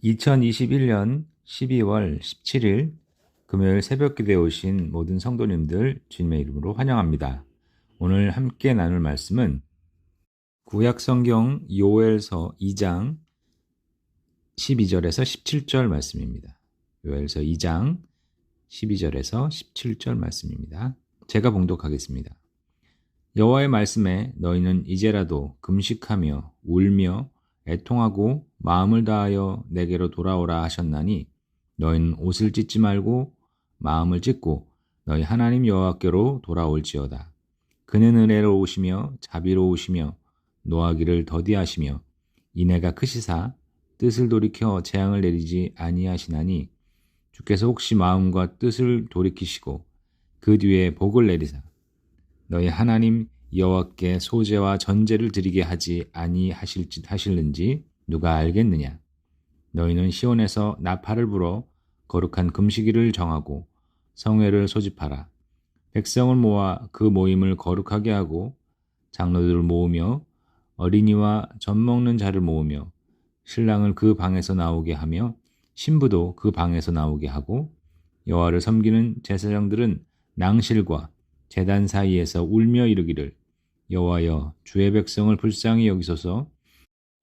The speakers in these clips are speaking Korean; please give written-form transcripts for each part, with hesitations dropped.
2021년 12월 17일 금요일 새벽기도에 오신 모든 성도님들 주님의 이름으로 환영합니다. 오늘 함께 나눌 말씀은 구약성경 요엘서 2장 12절에서 17절 말씀입니다. 요엘서 2장 12절에서 17절 말씀입니다. 제가 봉독하겠습니다. 여호와의 말씀에 너희는 이제라도 금식하며 울며 애통하고 마음을 다하여 내게로 돌아오라 하셨나니 너희는 옷을 찢지 말고 마음을 찢고 너희 하나님 여호와께로 돌아올지어다. 그는 은혜로우시며 자비로우시며 노하기를 더디하시며 인애가 크시사 뜻을 돌이켜 재앙을 내리지 아니하시나니 주께서 혹시 마음과 뜻을 돌이키시고 그 뒤에 복을 내리사 너희 하나님 여호와께 소제와 전제를 드리게 하지 아니하실는지 누가 알겠느냐? 너희는 시온에서 나팔을 불어 거룩한 금식일을 정하고 성회를 소집하라. 백성을 모아 그 모임을 거룩하게 하고 장로들을 모으며 어린이와 젖 먹는 자를 모으며 신랑을 그 방에서 나오게 하며 신부도 그 방에서 나오게 하고 여호와를 섬기는 제사장들은 낭실과 제단 사이에서 울며 이르기를 여호와여 주의 백성을 불쌍히 여기소서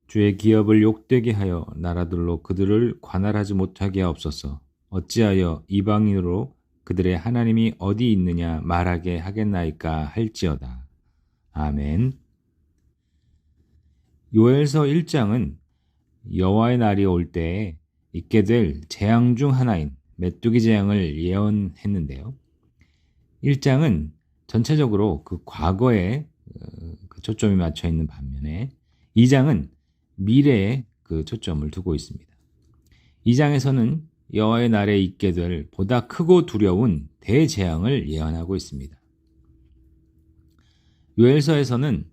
주의 기업을 욕되게 하여 나라들로 그들을 관할하지 못하게 하옵소서 어찌하여 이방인으로 그들의 하나님이 어디 있느냐 말하게 하겠나이까 할지어다. 아멘. 요엘서 1장은 여호와의 날이 올 때에 있게 될 재앙 중 하나인 메뚜기 재앙을 예언했는데요. 1장은 전체적으로 그 과거에 초점이 맞춰 있는 반면에 2장은 미래에 그 초점을 두고 있습니다. 2장에서는 여호와의 날에 있게 될 보다 크고 두려운 대재앙을 예언하고 있습니다. 요엘서에서는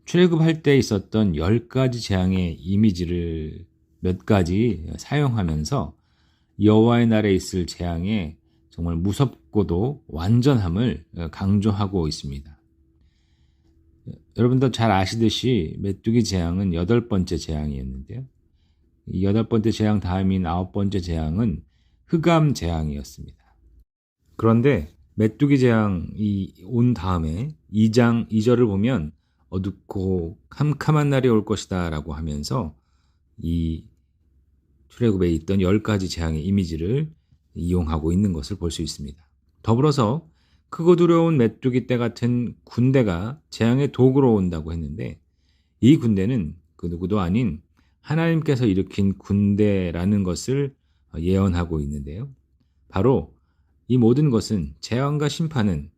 출애굽할 때 있었던 10가지 재앙의 이미지를 몇 가지 사용하면서 여호와의 날에 있을 재앙의 정말 무섭고도 완전함을 강조하고 있습니다. 여러분도 잘 아시듯이 메뚜기 재앙은 8번째 재앙이었는데요. 이 8번째 재앙 다음인 9번째 재앙은 흑암 재앙이었습니다. 그런데 메뚜기 재앙이 온 다음에 2장 2절을 보면 어둡고 캄캄한 날이 올 것이다 라고 하면서 이 출애굽에 있던 10가지 재앙의 이미지를 이용하고 있는 것을 볼 수 있습니다. 더불어서 크고 두려운 메뚜기 떼 같은 군대가 재앙의 도구로 온다고 했는데 이 군대는 그 누구도 아닌 하나님께서 일으킨 군대라는 것을 예언하고 있는데요. 바로 이 모든 것은 재앙과 심판은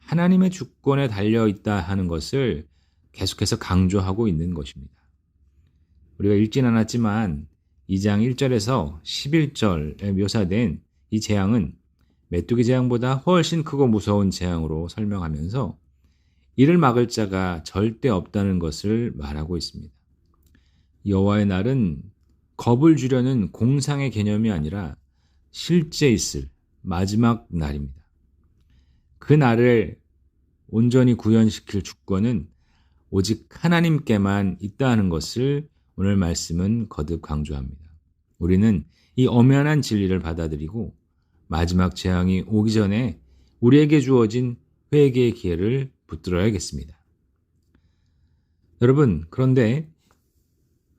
하나님의 주권에 달려있다 하는 것을 계속해서 강조하고 있는 것입니다. 우리가 읽진 않았지만 2장 1절에서 11절에 묘사된 이 재앙은 메뚜기 재앙보다 훨씬 크고 무서운 재앙으로 설명하면서 이를 막을 자가 절대 없다는 것을 말하고 있습니다. 여호와의 날은 겁을 주려는 공상의 개념이 아니라 실제 있을 마지막 날입니다. 그 날을 온전히 구현시킬 주권은 오직 하나님께만 있다는 것을 오늘 말씀은 거듭 강조합니다. 우리는 이 엄연한 진리를 받아들이고 마지막 재앙이 오기 전에 우리에게 주어진 회개의 기회를 붙들어야겠습니다. 여러분, 그런데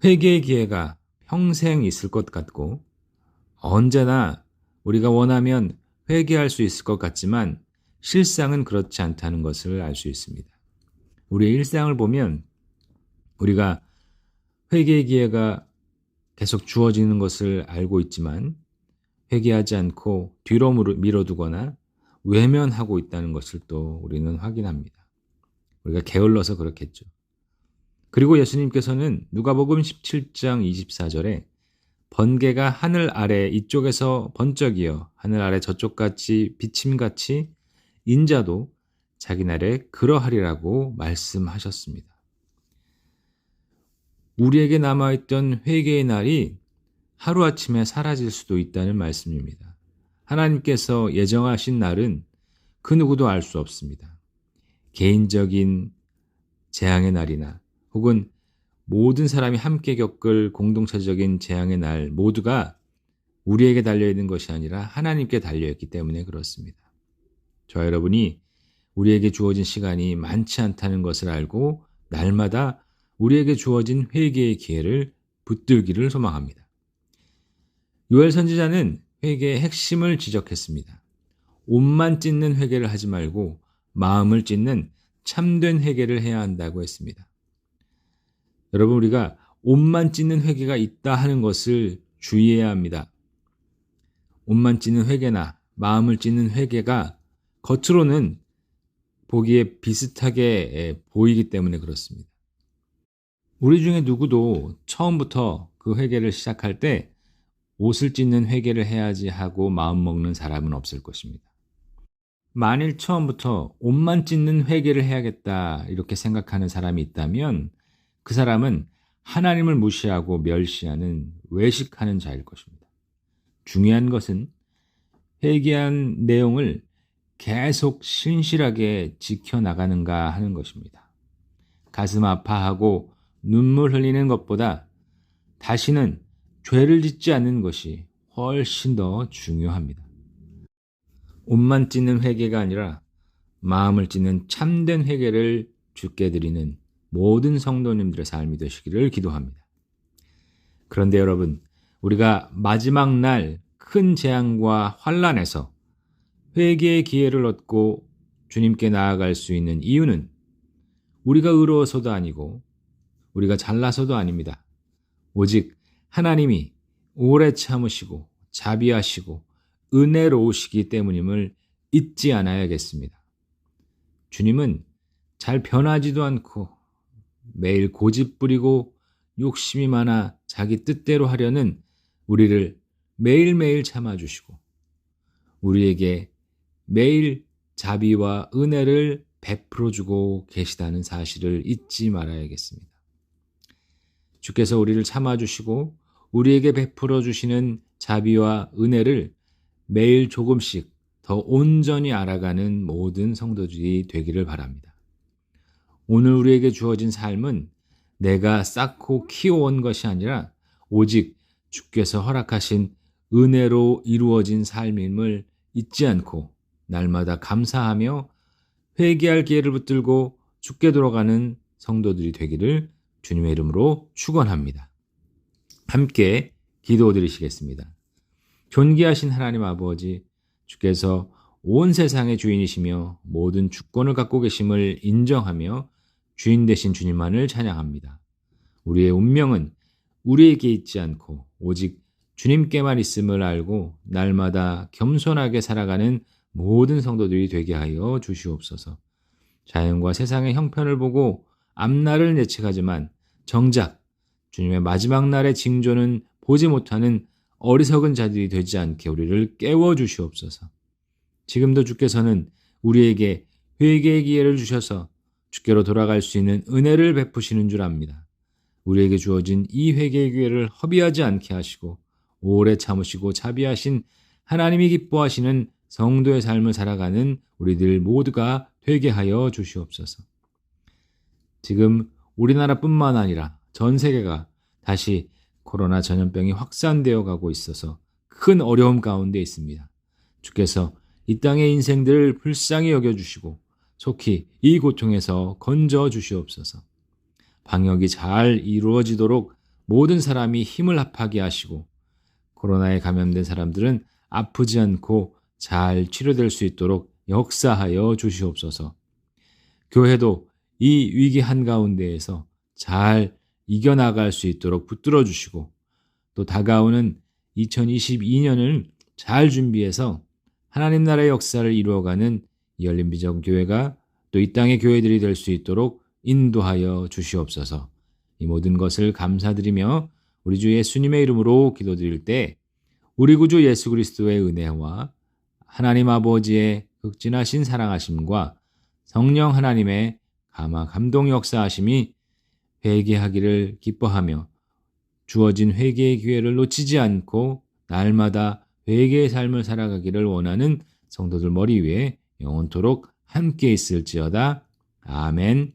회개의 기회가 평생 있을 것 같고 언제나 우리가 원하면 회개할 수 있을 것 같지만 실상은 그렇지 않다는 것을 알 수 있습니다. 우리의 일상을 보면 우리가 회개의 기회가 계속 주어지는 것을 알고 있지만 회개하지 않고 뒤로 밀어두거나 외면하고 있다는 것을 또 우리는 확인합니다. 우리가 게을러서 그렇겠죠. 그리고 예수님께서는 누가복음 17장 24절에 번개가 하늘 아래 이쪽에서 번쩍이어 하늘 아래 저쪽같이 비침같이 인자도 자기 날에 그러하리라고 말씀하셨습니다. 우리에게 남아있던 회개의 날이 하루아침에 사라질 수도 있다는 말씀입니다. 하나님께서 예정하신 날은 그 누구도 알 수 없습니다. 개인적인 재앙의 날이나 혹은 모든 사람이 함께 겪을 공동체적인 재앙의 날 모두가 우리에게 달려있는 것이 아니라 하나님께 달려있기 때문에 그렇습니다. 저와 여러분이 우리에게 주어진 시간이 많지 않다는 것을 알고 날마다 우리에게 주어진 회개의 기회를 붙들기를 소망합니다. 요엘 선지자는 회개의 핵심을 지적했습니다. 옷만 찢는 회개를 하지 말고 마음을 찢는 참된 회개를 해야 한다고 했습니다. 여러분, 우리가 옷만 찢는 회개가 있다 하는 것을 주의해야 합니다. 옷만 찢는 회개나 마음을 찢는 회개가 겉으로는 보기에 비슷하게 보이기 때문에 그렇습니다. 우리 중에 누구도 처음부터 그 회개를 시작할 때 옷을 찢는 회개를 해야지 하고 마음먹는 사람은 없을 것입니다. 만일 처음부터 옷만 찢는 회개를 해야겠다 이렇게 생각하는 사람이 있다면 그 사람은 하나님을 무시하고 멸시하는 외식하는 자일 것입니다. 중요한 것은 회개한 내용을 계속 신실하게 지켜나가는가 하는 것입니다. 가슴 아파하고 눈물 흘리는 것보다 다시는 죄를 짓지 않는 것이 훨씬 더 중요합니다. 옷만 찢는 회개가 아니라 마음을 찢는 참된 회개를 주께 드리는 모든 성도님들의 삶이 되시기를 기도합니다. 그런데 여러분, 우리가 마지막 날 큰 재앙과 환난에서 회개의 기회를 얻고 주님께 나아갈 수 있는 이유는 우리가 의로워서도 아니고 우리가 잘나서도 아닙니다. 오직 하나님이 오래 참으시고 자비하시고 은혜로우시기 때문임을 잊지 않아야겠습니다. 주님은 잘 변하지도 않고 매일 고집 부리고 욕심이 많아 자기 뜻대로 하려는 우리를 매일매일 참아주시고 우리에게 매일 자비와 은혜를 베풀어주고 계시다는 사실을 잊지 말아야겠습니다. 주께서 우리를 참아주시고 우리에게 베풀어주시는 자비와 은혜를 매일 조금씩 더 온전히 알아가는 모든 성도들이 되기를 바랍니다. 오늘 우리에게 주어진 삶은 내가 쌓고 키워온 것이 아니라 오직 주께서 허락하신 은혜로 이루어진 삶임을 잊지 않고 날마다 감사하며 회개할 기회를 붙들고 주께 돌아가는 성도들이 되기를 주님의 이름으로 축원합니다. 함께 기도드리시겠습니다. 존귀하신 하나님 아버지, 주께서 온 세상의 주인이시며 모든 주권을 갖고 계심을 인정하며 주인 되신 주님만을 찬양합니다. 우리의 운명은 우리에게 있지 않고 오직 주님께만 있음을 알고 날마다 겸손하게 살아가는 모든 성도들이 되게 하여 주시옵소서. 자연과 세상의 형편을 보고 앞날을 예측하지만 정작 주님의 마지막 날의 징조는 보지 못하는 어리석은 자들이 되지 않게 우리를 깨워 주시옵소서. 지금도 주께서는 우리에게 회개의 기회를 주셔서 주께로 돌아갈 수 있는 은혜를 베푸시는 줄 압니다. 우리에게 주어진 이 회개의 기회를 허비하지 않게 하시고 오래 참으시고 자비하신 하나님이 기뻐하시는 성도의 삶을 살아가는 우리들 모두가 되게 하여 주시옵소서. 지금 우리나라뿐만 아니라 전 세계가 다시 코로나 전염병이 확산되어 가고 있어서 큰 어려움 가운데 있습니다. 주께서 이 땅의 인생들을 불쌍히 여겨주시고 속히 이 고통에서 건져 주시옵소서. 방역이 잘 이루어지도록 모든 사람이 힘을 합하게 하시고 코로나에 감염된 사람들은 아프지 않고 잘 치료될 수 있도록 역사하여 주시옵소서. 교회도 이 위기 한가운데에서 잘 이겨나갈 수 있도록 붙들어 주시고 또 다가오는 2022년을 잘 준비해서 하나님 나라의 역사를 이루어가는 열린비전교회가 또 이 땅의 교회들이 될 수 있도록 인도하여 주시옵소서. 이 모든 것을 감사드리며 우리 주 예수님의 이름으로 기도드릴 때 우리 구주 예수 그리스도의 은혜와 하나님 아버지의 극진하신 사랑하심과 성령 하나님의 감화 감동 역사하심이 회개하기를 기뻐하며 주어진 회개의 기회를 놓치지 않고 날마다 회개의 삶을 살아가기를 원하는 성도들 머리 위에 영원토록 함께 있을지어다. 아멘.